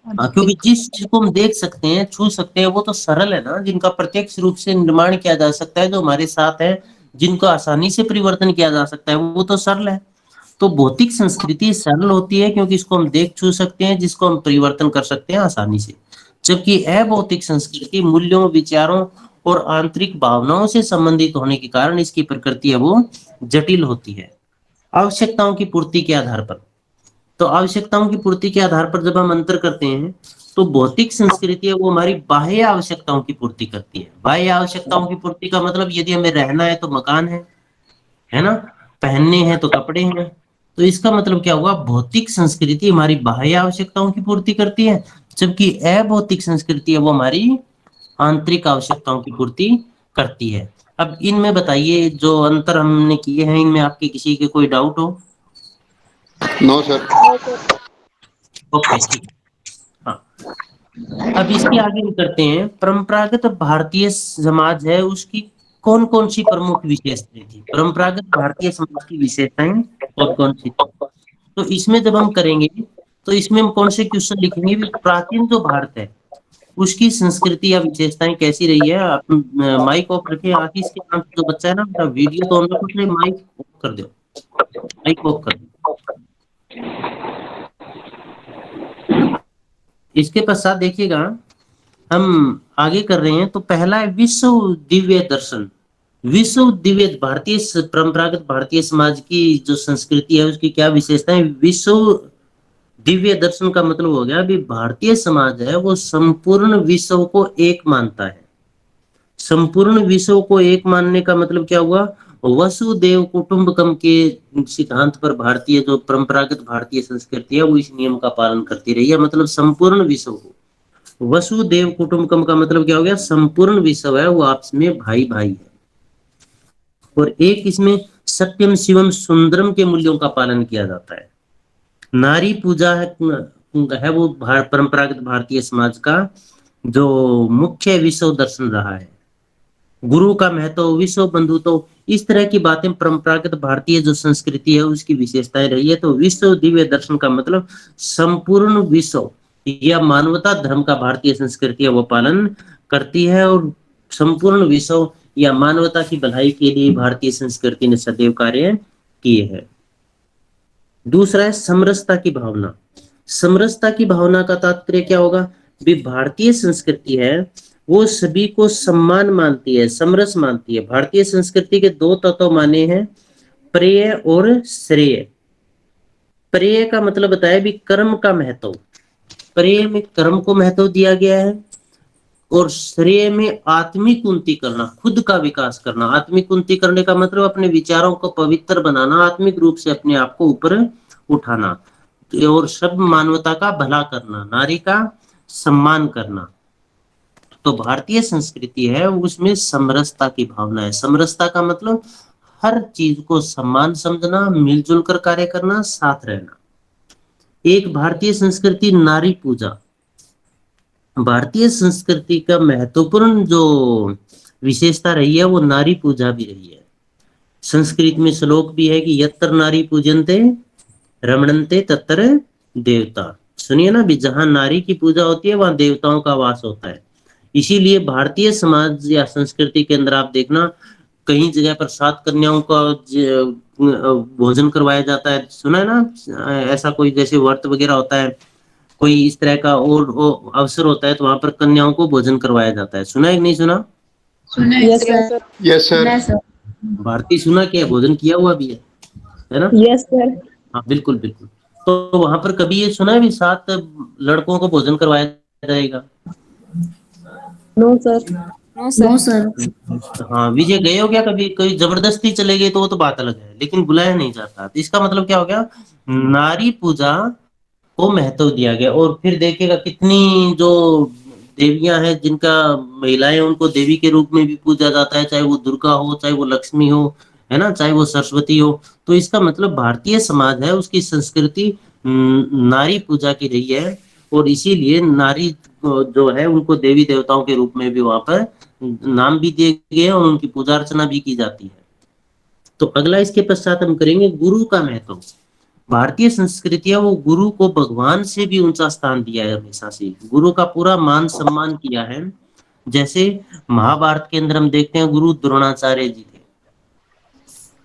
हाँ, क्योंकि जिस चीज को हम देख सकते हैं, छू सकते हैं, वो तो सरल है ना, जिनका प्रत्यक्ष रूप से निर्माण किया जा सकता है, जो हमारे साथ है, जिनको आसानी से परिवर्तन किया जा सकता है, वो तो सरल है। तो भौतिक संस्कृति सरल होती है क्योंकि इसको हम देख छू सकते हैं, जिसको हम परिवर्तन कर सकते हैं आसानी से। जबकि अभौतिक संस्कृति मूल्यों, विचारों और आंतरिक भावनाओं से संबंधित होने के कारण इसकी प्रकृति है वो जटिल होती है। आवश्यकताओं की पूर्ति के आधार पर। तो आवश्यकताओं की पूर्ति के आधार पर जब हम अंतर करते हैं तो भौतिक संस्कृति है वो हमारी बाह्य आवश्यकताओं की पूर्ति करती है। बाह्य आवश्यकताओं की पूर्ति का मतलब यदि हमें रहना है तो मकान है ना, पहनने हैं तो कपड़े हैं। तो इसका मतलब क्या हुआ, भौतिक संस्कृति हमारी बाह्य आवश्यकताओं की पूर्ति करती है, जबकि अभौतिक संस्कृति है वो हमारी आंतरिक आवश्यकताओं की पूर्ति करती है। अब इनमें बताइए जो अंतर हमने किए हैं, इनमें आपके किसी के कोई डाउट हो? No sir. ओके ठीक। हाँ, अब इसके आगे हम करते हैं परंपरागत भारतीय समाज है उसकी कौन कौन सी प्रमुख विशेषताएं थी। परंपरागत भारतीय समाज की विशेषताएं कौन कौन सी थी? तो इसमें जब हम करेंगे तो इसमें हम कौन से क्वेश्चन लिखेंगे भी, प्राचीन जो भारत है उसकी संस्कृति या विशेषताएं कैसी रही है। आप माइक ऑफ रखे, आशीष के नाम से जो बच्चा है ना, अपना वीडियो तो ऑन रखो, उसने माइक ऑफ कर दो, माइक ऑफ कर दो। इसके पश्चात देखिएगा हम आगे कर रहे हैं। तो पहला है विश्व दिव्य दर्शन। विश्व दिव्य भारतीय परंपरागत भारतीय समाज की जो संस्कृति है उसकी क्या विशेषताएं। विश्व दिव्य दर्शन का मतलब हो गया भी भारतीय समाज है वो संपूर्ण विश्व को एक मानता है। संपूर्ण विश्व को एक मानने का मतलब क्या हुआ, वसुदेव कुटुंबकम के सिद्धांत पर भारतीय जो परंपरागत भारतीय संस्कृति है वो इस नियम का पालन करती रही है। मतलब संपूर्ण विश्व को, वसुदेव कुटुंबकम का मतलब क्या हो गया, संपूर्ण विश्व है वो आपस में भाई भाई है। और एक इसमें सत्यम शिवम सुंदरम के मूल्यों का पालन किया जाता है। नारी पूजा है वो परंपरागत भारतीय समाज का जो मुख्य विश्व दर्शन रहा है। गुरु का महत्व, विश्व बंधुत्व, इस तरह की बातें परंपरागत भारतीय जो संस्कृति है उसकी विशेषताएं रही है। तो विश्व दिव्य दर्शन का मतलब संपूर्ण विश्व या मानवता धर्म का भारतीय संस्कृति है वो पालन करती है, और संपूर्ण विश्व या मानवता की भलाई के लिए भारतीय संस्कृति ने सदैव कार्य किए हैं। दूसरा है समरसता की भावना। समरसता की भावना का तात्पर्य क्या होगा भी, भारतीय संस्कृति है वो सभी को सम्मान मानती है, समरस मानती है। भारतीय संस्कृति के दो तत्व माने हैं, प्रेय और श्रेय। प्रेय का मतलब बताया भी कर्म का महत्व, प्रेय में कर्म को महत्व दिया गया है, और श्रेय में आत्मिक उन्नति करना, खुद का विकास करना। आत्मिक उन्नति करने का मतलब अपने विचारों को पवित्र बनाना, आत्मिक रूप से अपने आप को ऊपर उठाना, और सब मानवता का भला करना, नारी का सम्मान करना। तो भारतीय संस्कृति है उसमें समरसता की भावना है। समरसता का मतलब हर चीज को सम्मान समझना, मिलजुल कर कार्य करना, साथ रहना। एक भारतीय संस्कृति नारी पूजा। भारतीय संस्कृति का महत्वपूर्ण जो विशेषता रही है वो नारी पूजा भी रही है। संस्कृत में श्लोक भी है कि यत्र नारी पूजन्ते रमणन्ते तत्र देवता। सुनिए ना भी, जहां नारी की पूजा होती है वहां देवताओं का वास होता है। इसीलिए भारतीय समाज या संस्कृति के अंदर आप देखना कहीं जगह पर 7 कन्याओं का भोजन करवाया जाता है। सुना है ना ऐसा कोई, जैसे व्रत वगैरह होता है, कोई इस तरह का और अवसर होता है तो वहां पर कन्याओं को भोजन करवाया जाता है। सुना है कि नहीं सुना? Yes sir. Yes sir. भारतीय सुना क्या, भोजन किया हुआ भी है ना? Yes sir. हाँ बिल्कुल बिल्कुल। तो वहां पर कभी ये सुना है भी 7 लड़कों को भोजन करवाया जाएगा? No sir. No sir. Sir. हाँ, विजय गए हो क्या कभी? कोई जबरदस्ती चले गए तो वो तो बात अलग है, लेकिन बुलाया नहीं जाता। तो इसका मतलब क्या हो गया? नारी पूजा को महत्व दिया गया। और फिर देखिएगा कितनी जो देवियां हैं, जिनका महिलाएं हैं, उनको देवी के रूप में भी पूजा जाता है, चाहे वो दुर्गा हो, चाहे वो लक्ष्मी हो, है ना, चाहे वो सरस्वती हो। तो इसका मतलब भारतीय समाज है, उसकी संस्कृति नारी पूजा की रही है। और इसीलिए नारी जो है उनको देवी देवताओं के रूप में भी वहां पर नाम भी दिए गए हैं और उनकी पूजा अर्चना भी की जाती है। तो अगला इसके पश्चात हम करेंगे गुरु का महत्व। भारतीय संस्कृति है वो गुरु को भगवान से भी ऊंचा स्थान दिया है, हमेशा से गुरु का पूरा मान सम्मान किया है। जैसे महाभारत के अंदर हम देखते हैं गुरु द्रोणाचार्य जी थे,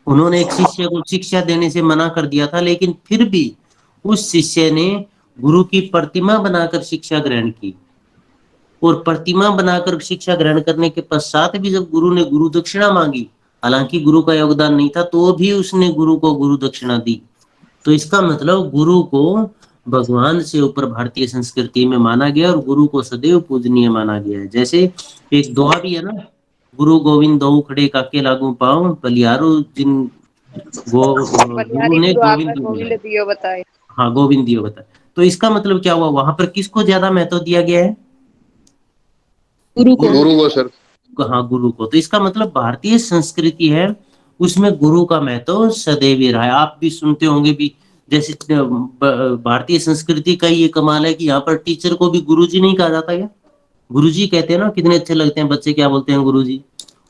उन्होंने एक शिष्य को शिक्षा देने से मना कर दिया था, लेकिन फिर भी उस शिष्य ने गुरु की प्रतिमा बनाकर शिक्षा ग्रहण की। और प्रतिमा बनाकर शिक्षा ग्रहण करने के पश्चात भी जब गुरु ने गुरु दक्षिणा मांगी, हालांकि गुरु का योगदान नहीं था, तो भी उसने गुरु को गुरु दक्षिणा दी। तो इसका मतलब गुरु को भगवान से ऊपर भारतीय संस्कृति में माना गया और गुरु को सदैव पूजनीय माना गया है। जैसे एक दोहा भी है ना, गुरु गोविंद दो खड़े काके लागू पाओ, बलिहारो जिन गुरु बलिहारी ने गुरु गोविंद आपका गोविंद दिया। दियो बताए। हाँ, गोविंद दियो बता। तो इसका मतलब क्या हुआ, वहां पर किसको ज्यादा महत्व दिया गया है? गुरु को। गुरु को सर। हाँ, गुरु को। तो इसका मतलब भारतीय संस्कृति है उसमें गुरु का महत्व सदैव ही रहा है। आप भी सुनते होंगे भी, जैसे भारतीय संस्कृति का ये कमाल है कि यहाँ पर टीचर को भी गुरुजी नहीं कहा जाता। क्या गुरुजी कहते हैं ना, कितने अच्छे लगते हैं, बच्चे क्या बोलते हैं, गुरुजी।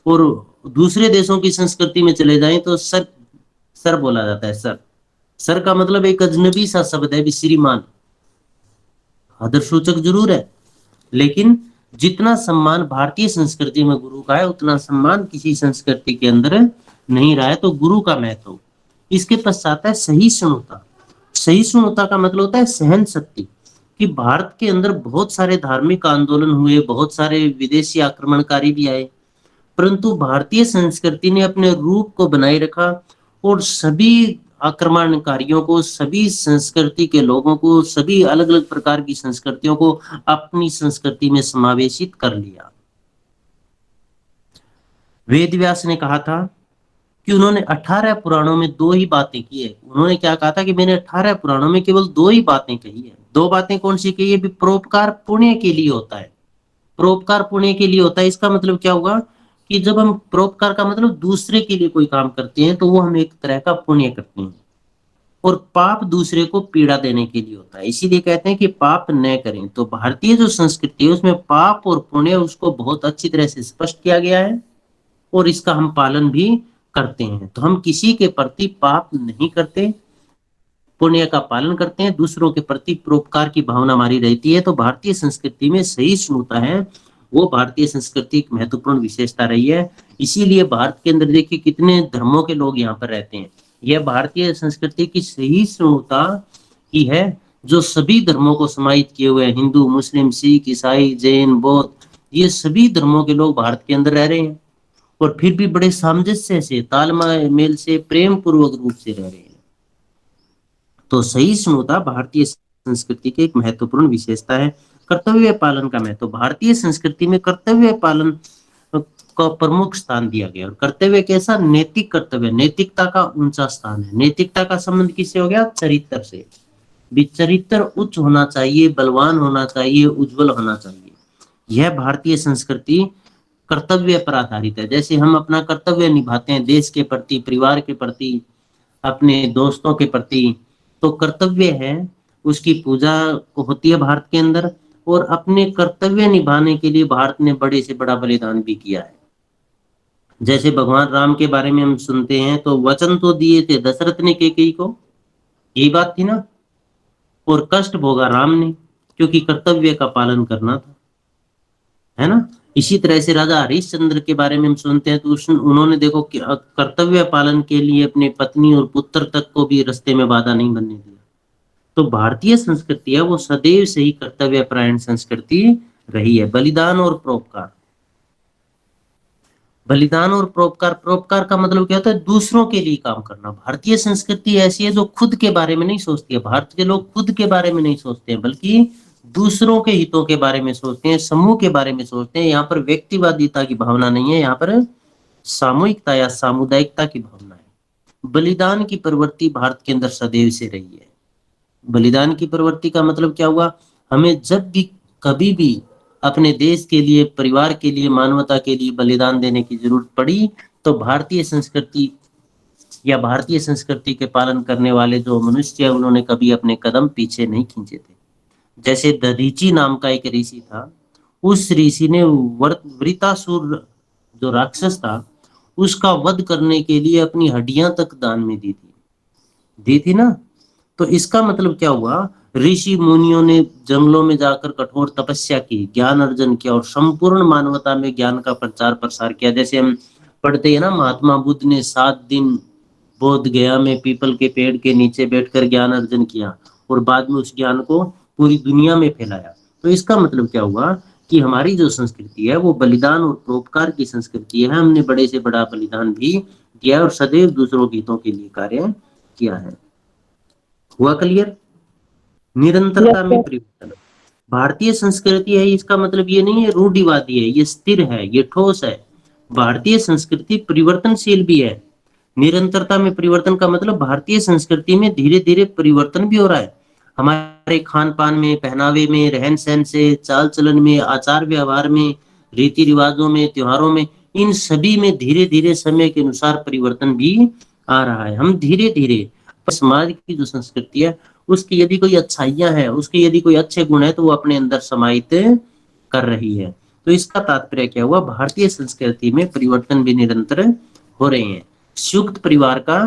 और दूसरे देशों की संस्कृति में चले जाएं तो सर, सर बोला जाता है। सर, सर का मतलब एक अजनबी सा शब्द है भी, श्रीमान, आदर सूचक जरूर है, लेकिन जितना सम्मान भारतीय संस्कृति में गुरु का है उतना सम्मान किसी संस्कृति के अंदर नहीं रहा है। तो गुरु का महत्व। इसके पश्चात है सहिष्णुता। सहिष्णुता का मतलब होता है सहन शक्ति। कि भारत के अंदर बहुत सारे धार्मिक आंदोलन हुए, बहुत सारे विदेशी आक्रमणकारी भी आए, परंतु भारतीय संस्कृति ने अपने रूप को बनाए रखा और सभी आक्रमणकारियों को, सभी संस्कृति के लोगों को, सभी अलग अलग प्रकार की संस्कृतियों को अपनी संस्कृति में समावेशित कर लिया। वेद व्यास ने कहा था कि उन्होंने 18 पुराणों में 2 ही बातें की है। उन्होंने क्या कहा था कि मैंने 18 पुराणों में केवल 2 ही बातें कही है। 2 बातें कौन सी कही है? भी परोपकार पुण्य के लिए होता है। परोपकार पुण्य के लिए होता है। इसका मतलब क्या होगा कि जब हम परोपकार का मतलब दूसरे के लिए कोई काम करते हैं तो वो हम एक तरह का पुण्य करते हैं। और पाप दूसरे को पीड़ा देने के लिए होता है, इसीलिए कहते हैं कि पाप न करें। तो भारतीय जो संस्कृति है उसमें पाप और पुण्य उसको बहुत अच्छी तरह से स्पष्ट किया गया है और इसका हम पालन भी करते हैं। तो हम किसी के प्रति पाप नहीं करते, पुण्य का पालन करते हैं, दूसरों के प्रति परोपकार की भावना हमारी रहती है। तो भारतीय संस्कृति में सहिष्णुता है, वो भारतीय संस्कृति एक महत्वपूर्ण विशेषता रही है। इसीलिए भारत के अंदर देखिए कितने धर्मों के लोग यहाँ पर रहते हैं। यह भारतीय संस्कृति की सहिष्णुता ही है जो सभी धर्मों को समाहित किए हुए हैं। हिंदू, मुस्लिम, सिख, ईसाई, जैन, बौद्ध, ये सभी धर्मों के लोग भारत के अंदर रह रहे हैं और फिर भी बड़े सामंजस्य से, तालमेल से, प्रेम पूर्वक रूप से रह रहे हैं। तो सहिष्णुता भारतीय संस्कृति की एक महत्वपूर्ण विशेषता है। कर्तव्य पालन का महत्व। भारतीय संस्कृति में कर्तव्य पालन का प्रमुख स्थान दिया गया। और कर्तव्य कैसा? नैतिक कर्तव्य, नैतिकता का ऊंचा स्थान है। नैतिकता का संबंध किससे हो गया? चरित्र से। चरित्र उच्च होना चाहिए, बलवान होना चाहिए, उज्जवल होना चाहिए। यह भारतीय संस्कृति कर्तव्य पर आधारित है। जैसे हम अपना कर्तव्य निभाते हैं देश के प्रति, परिवार के प्रति, अपने दोस्तों के प्रति, तो कर्तव्य है उसकी पूजा होती है भारत के अंदर। और अपने कर्तव्य निभाने के लिए भारत ने बड़े से बड़ा बलिदान भी किया है। जैसे भगवान राम के बारे में हम सुनते हैं तो वचन तो दिए थे दशरथ ने कैकेयी को, यही बात थी ना, और कष्ट भोगा राम ने क्योंकि कर्तव्य का पालन करना था, है ना। इसी तरह से राजा हरिश्चंद्र के बारे में हम सुनते हैं तो उन्होंने देखो कर्तव्य पालन के लिए अपने पत्नी और पुत्र तक को भी रास्ते में बाधा नहीं बनने दिया। तो भारतीय संस्कृति है वो सदैव से ही कर्तव्य परायण संस्कृति रही है। बलिदान और परोपकार। बलिदान और परोपकार। परोपकार का मतलब क्या होता है? दूसरों के लिए काम करना। भारतीय संस्कृति ऐसी है जो खुद के बारे में नहीं सोचती है। भारत के लोग खुद के बारे में नहीं सोचते हैं, बल्कि दूसरों के हितों के बारे में सोचते हैं, समूह के बारे में सोचते हैं। यहाँ पर व्यक्तिवादिता की भावना नहीं है, यहाँ पर सामूहिकता या सामुदायिकता की भावना है। बलिदान की प्रवृत्ति भारत के अंदर सदैव से रही है। बलिदान की प्रवृत्ति का मतलब क्या हुआ? हमें जब भी कभी भी अपने देश के लिए, परिवार के लिए, मानवता के लिए बलिदान देने की जरूरत पड़ी तो भारतीय संस्कृति या भारतीय संस्कृति के पालन करने वाले जो मनुष्य है उन्होंने कभी अपने कदम पीछे नहीं खींचे थे। जैसे दधीची नाम का एक ऋषि था, उस ऋषि ने वृतासुर जो राक्षस था उसका वध करने के लिए अपनी हड्डियां तक दान में दी थी ना। तो इसका मतलब क्या हुआ? ऋषि मुनियों ने जंगलों में जाकर कठोर तपस्या की, ज्ञान अर्जन किया और संपूर्ण मानवता में ज्ञान का प्रचार प्रसार किया। जैसे हम पढ़ते हैं ना, महात्मा बुद्ध ने 7 दिन बोध गया में पीपल के पेड़ के नीचे बैठकर ज्ञान अर्जन किया और बाद में उस ज्ञान को पूरी दुनिया में फैलाया। तो इसका मतलब क्या हुआ कि हमारी जो संस्कृति है वो बलिदान और परोपकार की संस्कृति है। हमने बड़े से बड़ा बलिदान भी दिया और सदैव दूसरों के हितों के लिए कार्य किया है। हुआ क्लियर? निरंतरता में परिवर्तन भारतीय संस्कृति है, इसका मतलब ये नहीं है रूढ़िवादी है, ये स्थिर है, ये ठोस है। भारतीय संस्कृति परिवर्तनशील भी है। निरंतरता में परिवर्तन का मतलब भारतीय संस्कृति में धीरे धीरे परिवर्तन भी हो रहा है। हमारे खान पान में, पहनावे में, रहन सहन से, चाल चलन में, आचार व्यवहार में, रीति रिवाजों में, त्योहारों में, इन सभी में धीरे धीरे समय के अनुसार परिवर्तन भी आ रहा है। हम धीरे धीरे समाज की जो संस्कृति है उसकी यदि कोई अच्छाइयां हैं, उसके यदि कोई अच्छे गुण है तो वो अपने अंदर समाहित कर रही है। तो इसका तात्पर्य क्या हुआ? भारतीय संस्कृति में परिवर्तन भी निरंतर हो रहे हैं। संयुक्त परिवार का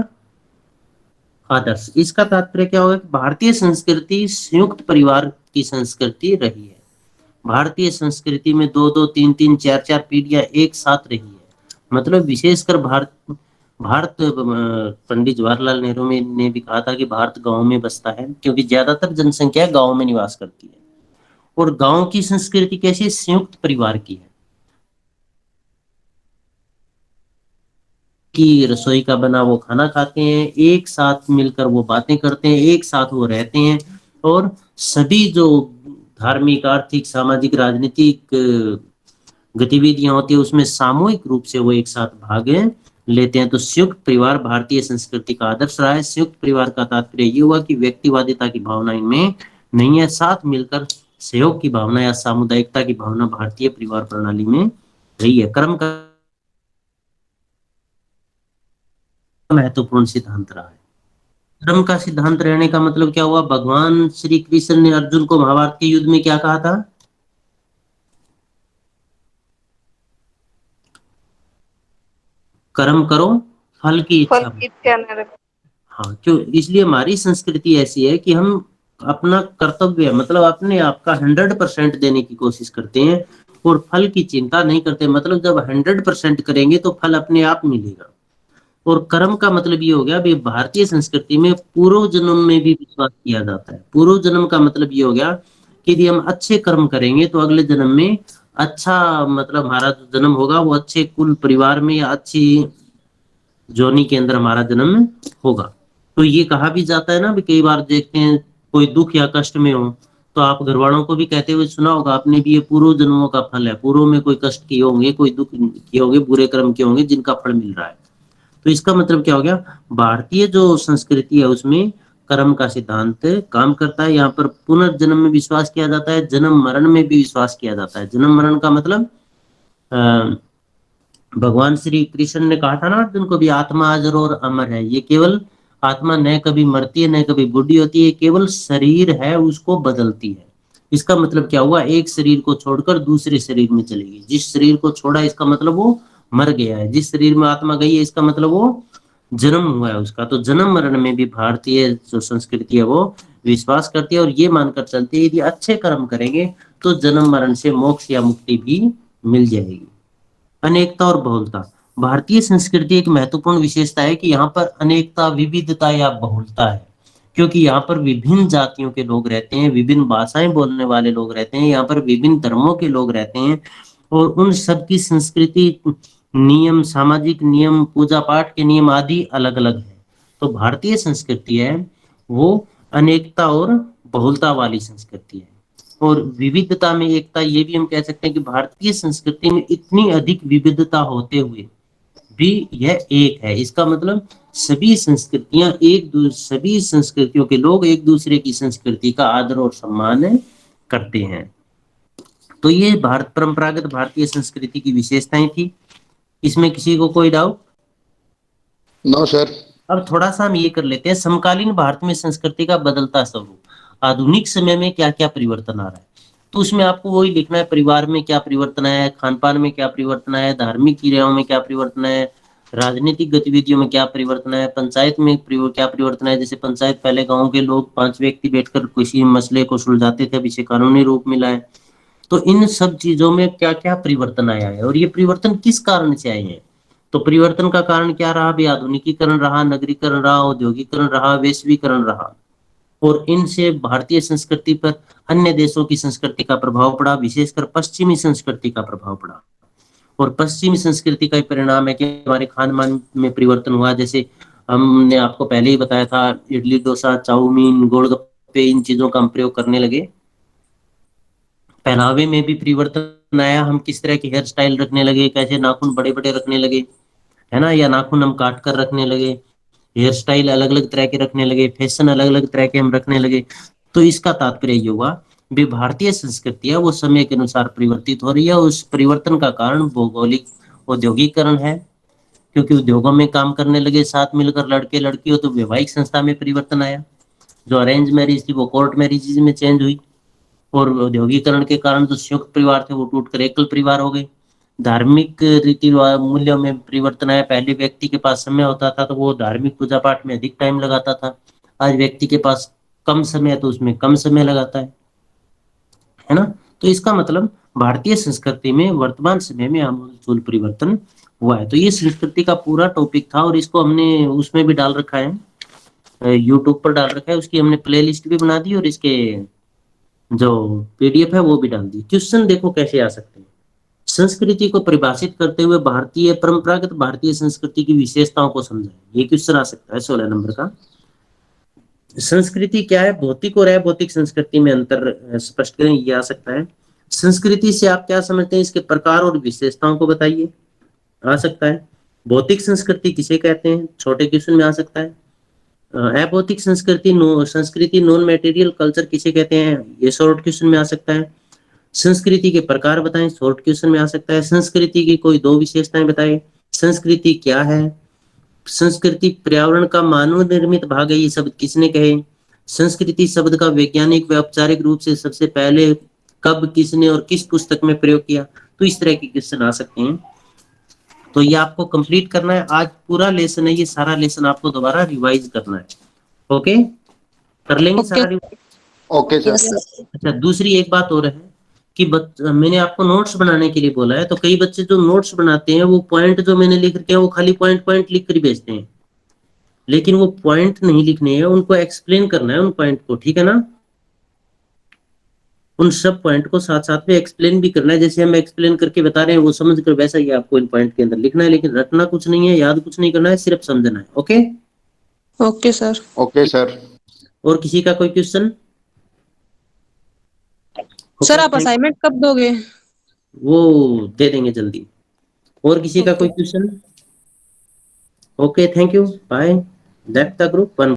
आदर्श, इसका तात्पर्य क्या होगा? भारतीय संस्कृति संयुक्त परिवार की संस्कृति रही है। भारतीय संस्कृति में 2-2, 3-3, 4-4 पीढ़ियां एक साथ रही है। मतलब विशेषकर भारत पंडित जवाहरलाल नेहरू ने भी कहा था कि भारत गांव में बसता है, क्योंकि ज्यादातर जनसंख्या गांव में निवास करती है। और गांव की संस्कृति कैसी? संयुक्त परिवार की है, कि रसोई का बना वो खाना खाते हैं, एक साथ मिलकर वो बातें करते हैं, एक साथ वो रहते हैं और सभी जो धार्मिक, आर्थिक, सामाजिक, राजनीतिक गतिविधियां होती है उसमें सामूहिक रूप से वो एक साथ भाग लेते हैं। तो संयुक्त परिवार भारतीय संस्कृति का आदर्श रहा है। संयुक्त परिवार का तात्पर्य ये हुआ कि व्यक्तिवादिता की भावना इनमें नहीं है, साथ मिलकर सहयोग की भावना या सामुदायिकता की भावना भारतीय परिवार प्रणाली में रही है। कर्म का महत्वपूर्ण सिद्धांत रहा है। कर्म का सिद्धांत रहने का मतलब क्या हुआ? भगवान श्री कृष्ण ने अर्जुन को महाभारत के युद्ध में क्या कहा था? कर्म करो, फल की इच्छा न रखो। हाँ, क्यों? इसलिए हमारी संस्कृति ऐसी है कि हम अपना कर्तव्य मतलब अपने आप का 100% देने की कोशिश करते हैं और फल की चिंता नहीं करते। मतलब जब 100% करेंगे तो फल अपने आप मिलेगा। और कर्म का मतलब ये हो गया, भी भारतीय संस्कृति में पूर्व जन्म में भी विश्वास किया जाता है। पूर्व जन्म का मतलब ये हो गया कि यदि हम अच्छे कर्म करेंगे तो अगले जन्म में अच्छा, मतलब हमारा जो जन्म होगा वो अच्छे कुल परिवार में या अच्छी जोनी के अंदर हमारा जन्म होगा। तो ये कहा भी जाता है ना, भी कई बार देखते हैं कोई दुख या कष्ट में हो तो आप घर वालों को भी कहते हुए सुना होगा आपने भी, ये पूर्व जन्मों का फल है। पूर्व में कोई कष्ट किए होंगे, कोई दुख किए होंगे, बुरे कर्म किए होंगे जिनका फल मिल रहा है। तो इसका मतलब क्या हो गया? भारतीय जो संस्कृति है उसमें कर्म का सिद्धांत काम करता है। यहाँ पर पुनर्जन्म में विश्वास किया जाता है, जन्म मरण में भी विश्वास किया जाता है। जन्म मरण का मतलब भगवान श्री कृष्ण ने कहा था ना अर्जुन को भी, आत्मा अजर और अमर है। ये केवल आत्मा न कभी मरती है न कभी बूढ़ी होती है, केवल शरीर है उसको बदलती है। इसका मतलब क्या हुआ? एक शरीर को छोड़कर दूसरे शरीर में चलेगी। जिस शरीर को छोड़ा इसका मतलब वो मर गया है, जिस शरीर में आत्मा गई है इसका मतलब वो जन्म हुआ है उसका। तो जन्म मरण में भी भारतीय जो संस्कृति है वो विश्वास करती है और ये मानकर चलती है यदि अच्छे कर्म करेंगे तो जन्म मरण से मोक्ष या मुक्ति भी मिल जाएगी। अनेकता और बहुलता, भारतीय संस्कृति एक महत्वपूर्ण विशेषता है कि यहाँ पर अनेकता, विविधता या बहुलता है, क्योंकि यहाँ पर विभिन्न जातियों के लोग रहते हैं, विभिन्न भाषाएं बोलने वाले लोग रहते हैं, यहाँ पर विभिन्न धर्मों के लोग रहते हैं और उन सबकी संस्कृति, नियम, सामाजिक नियम, पूजा पाठ के नियम आदि अलग अलग है। तो भारतीय संस्कृति है वो अनेकता और बहुलता वाली संस्कृति है। और विविधता में एकता, ये भी हम कह सकते हैं कि भारतीय संस्कृति में इतनी अधिक विविधता होते हुए भी यह एक है। इसका मतलब सभी संस्कृतियां सभी संस्कृतियों के लोग एक दूसरे की संस्कृति का आदर और सम्मान करते हैं। तो ये परंपरागत भारतीय संस्कृति की विशेषताएं थी। इसमें किसी को कोई डाउट? No sir. अब थोड़ा सा हम ये कर लेते हैं, समकालीन भारत में संस्कृति का बदलता स्वरूप, आधुनिक समय में क्या क्या परिवर्तन आ रहा है। तो उसमें आपको वही लिखना है, परिवार में क्या परिवर्तन आया है, खान पान में क्या परिवर्तन आया है, धार्मिक क्रियाओं में क्या परिवर्तन है, राजनीतिक गतिविधियों में क्या परिवर्तन है, पंचायत में क्या परिवर्तन है। जैसे पंचायत, पहले गांव के लोग 5 व्यक्ति बैठकर किसी मसले को सुलझाते थे, अब इसे कानूनी रूप मिला है। तो इन सब चीजों में क्या क्या परिवर्तन आया है और ये परिवर्तन किस कारण से आए हैं। तो परिवर्तन का कारण क्या रहा भी? आधुनिकीकरण रहा, नगरीकरण रहा, औद्योगिकरण रहा, वैश्वीकरण रहा। और इनसे भारतीय संस्कृति पर अन्य देशों की संस्कृति का प्रभाव पड़ा, विशेषकर पश्चिमी संस्कृति का प्रभाव पड़ा। और पश्चिमी संस्कृति का परिणाम है कि हमारे खान पान में परिवर्तन हुआ। जैसे हमने आपको पहले ही बताया था, इडली डोसा, चाउमीन, गोलगप्पे, इन चीजों का हम प्रयोग करने लगे। पहनावे में भी परिवर्तन आया, हम किस तरह की हेयर स्टाइल रखने लगे, कैसे नाखून बड़े बड़े रखने लगे, है ना, या नाखून हम काट कर रखने लगे, हेयर स्टाइल अलग अलग तरह के रखने लगे, फैशन अलग अलग तरह के हम रखने लगे। तो इसका तात्पर्य ये हुआ भी भारतीय संस्कृति है वो समय के अनुसार परिवर्तित हो रही है। उस परिवर्तन का कारण भौगोलिक औद्योगिकरण है, क्योंकि उद्योगों में काम करने लगे साथ मिलकर लड़के लड़कियों, तो वैवाहिक संस्था में परिवर्तन आया। जो अरेंज मैरिज थी वो कोर्ट मैरिज में चेंज हुई। और औद्योगिकरण के कारण जो संयुक्त परिवार थे वो टूटकर एकल परिवार हो गए। धार्मिक रीति मूल्यों में परिवर्तन आया। पहले व्यक्ति के पास समय होता था तो वो धार्मिक पूजा पाठ में अधिक टाइम लगाता था, आज व्यक्ति के पास कम समय है तो उसमें कम समय लगाता है ना। तो इसका मतलब भारतीय संस्कृति में वर्तमान समय में आमूल परिवर्तन हुआ है। तो ये संस्कृति का पूरा टॉपिक था और इसको हमने उसमें भी डाल रखा है, यूट्यूब पर डाल रखा है, उसकी हमने प्ले लिस्ट भी बना दी और इसके जो पीडीएफ है वो भी डाल दी। क्वेश्चन देखो कैसे आ सकते हैं। संस्कृति को परिभाषित करते हुए परंपरागत भारतीय संस्कृति की विशेषताओं को समझाएं, ये क्वेश्चन आ सकता है 16 नंबर का। संस्कृति क्या है? भौतिक और अभौतिक संस्कृति में अंतर स्पष्ट करें, ये आ सकता है। संस्कृति से आप क्या समझते हैं, इसके प्रकार और विशेषताओं को बताइए, आ सकता है। भौतिक संस्कृति किसे कहते हैं, छोटे क्वेश्चन में आ सकता है। अभौतिक संस्कृति नॉन मटेरियल कल्चर किसे कहते हैं, ये शॉर्ट क्वेश्चन में आ सकता है। संस्कृति के प्रकार बताएं, शॉर्ट क्वेश्चन में आ सकता है। संस्कृति की कोई 2 विशेषताएं बताएं। संस्कृति क्या है? संस्कृति पर्यावरण का मानव निर्मित भाग है, ये शब्द किसने कहे? संस्कृति शब्द का वैज्ञानिक व औपचारिक रूप से सबसे पहले कब, किसने और किस पुस्तक में प्रयोग किया? तो इस तरह के क्वेश्चन आ सकते हैं। तो ये आपको कंप्लीट करना है। आज पूरा लेसन है, ये सारा लेसन आपको दोबारा रिवाइज करना है। ओके, कर लेंगे सारा रिवाइज? Okay sir. अच्छा, दूसरी एक बात और है कि मैंने आपको नोट्स बनाने के लिए बोला है, तो कई बच्चे जो नोट्स बनाते हैं वो पॉइंट जो मैंने लिख रखे हैं वो खाली पॉइंट पॉइंट लिख कर भेजते हैं, लेकिन वो पॉइंट नहीं लिखने हैं, उनको एक्सप्लेन करना है उन पॉइंट को, ठीक है ना। उन सब पॉइंट को साथ साथ में एक्सप्लेन भी करना है। जैसे हम एक्सप्लेन करके बता रहे हैं वो समझ कर वैसा ही आपको इन पॉइंट के अंदर लिखना है, लेकिन रटना कुछ नहीं है, याद कुछ नहीं करना है, सिर्फ समझना है। Okay okay sir. Okay sir. और किसी का कोई क्वेश्चन? सर आप असाइनमेंट कब दोगे? वो दे देंगे जल्दी। और किसी का कोई question? Okay, thank you, bye. Left the group 1।